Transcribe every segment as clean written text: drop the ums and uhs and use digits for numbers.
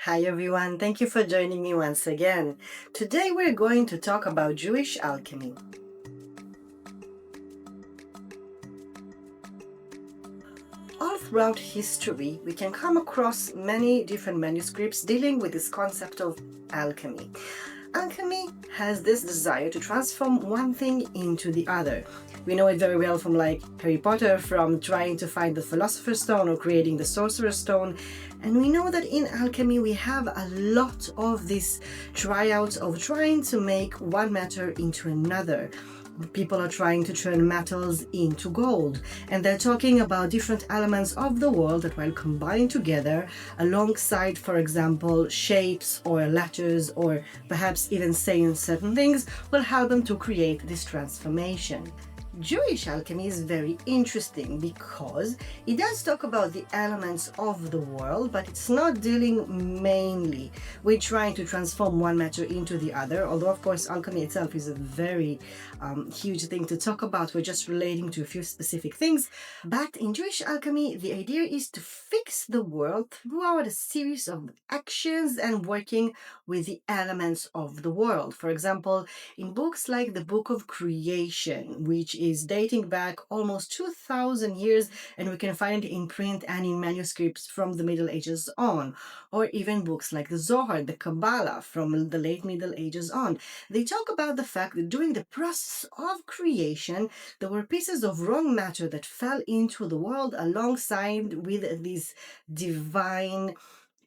Hi everyone, thank you for joining me once again. Today we're going to talk about Jewish alchemy. All throughout history, we can come across many different manuscripts dealing with this concept of alchemy. Alchemy has this desire to transform one thing into the other. We know it very well from like Harry Potter, from trying to find the Philosopher's Stone or creating the Sorcerer's Stone. And we know that in alchemy we have a lot of these tryouts of trying to make one matter into another. People are trying to turn metals into gold, and they're talking about different elements of the world that, while combined together alongside, for example, shapes or letters, or perhaps even saying certain things, will help them to create this transformation. Jewish alchemy is very interesting because it does talk about the elements of the world, but it's not dealing mainly with trying to transform one matter into the other, although of course alchemy itself is a very huge thing to talk about. We're just relating to a few specific things. But in Jewish alchemy, the idea is to fix the world throughout a series of actions and working with the elements of the world. For example, in books like the Book of Creation, which is dating back almost 2,000 years, and we can find it in print and in manuscripts from the Middle Ages on, or even books like the Zohar, the Kabbalah from the late Middle Ages on. They talk about the fact that during the process of creation, there were pieces of raw matter that fell into the world alongside with these divine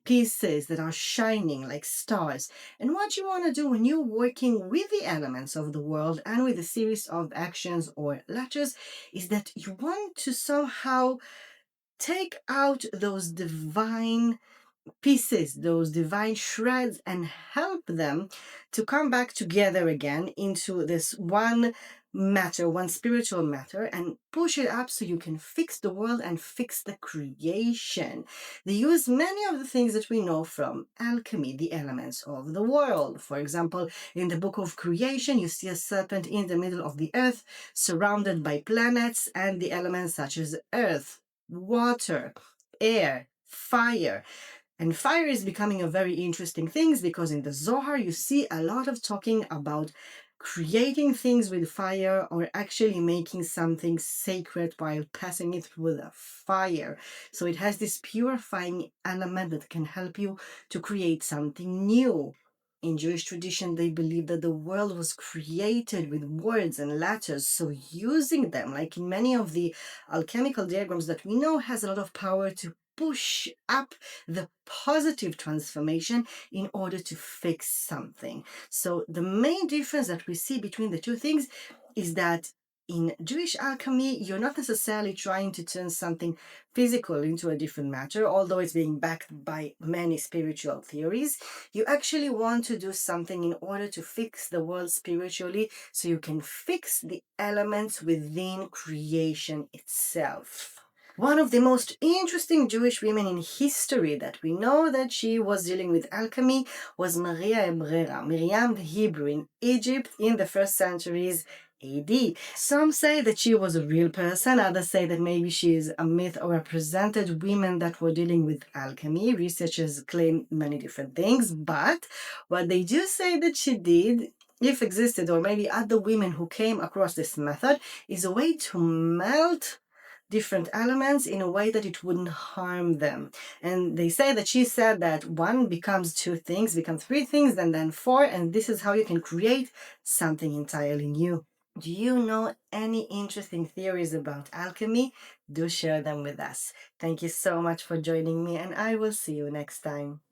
pieces that are shining like stars. And what you want to do when you're working with the elements of the world and with a series of actions or letters is that you want to somehow take out those divine pieces, those divine shreds, and help them to come back together again into this one matter, one spiritual matter, and push it up so you can fix the world and fix the creation. They use many of the things that we know from alchemy, the elements of the world. For example, in the Book of Creation, you see a serpent in the middle of the earth, surrounded by planets and the elements such as earth, water, air, fire. And fire is becoming a very interesting thing because in the Zohar you see a lot of talking about creating things with fire or actually making something sacred while passing it through the fire. So it has this purifying element that can help you to create something new. In Jewish tradition, they believe that the world was created with words and letters, so using them, like in many of the alchemical diagrams that we know, has a lot of power to push up the positive transformation in order to fix something. So the main difference that we see between the two things is that in Jewish alchemy, you're not necessarily trying to turn something physical into a different matter, although it's being backed by many spiritual theories. You actually want to do something in order to fix the world spiritually so you can fix the elements within creation itself. One of the most interesting Jewish women in history that we know that she was dealing with alchemy was Maria Ebrera, Miriam the Hebrew, in Egypt in the first centuries AD. Some say that she was a real person, others say that maybe she is a myth or represented women that were dealing with alchemy. Researchers claim many different things, but what they do say that she did, if existed, or maybe other women who came across this method, is a way to melt different elements in a way that it wouldn't harm them. And they say that she said that one becomes two things, become three things, and then four, and this is how you can create something entirely new. Do you know any interesting theories about alchemy? Do share them with us. Thank you so much for joining me, and I will see you next time.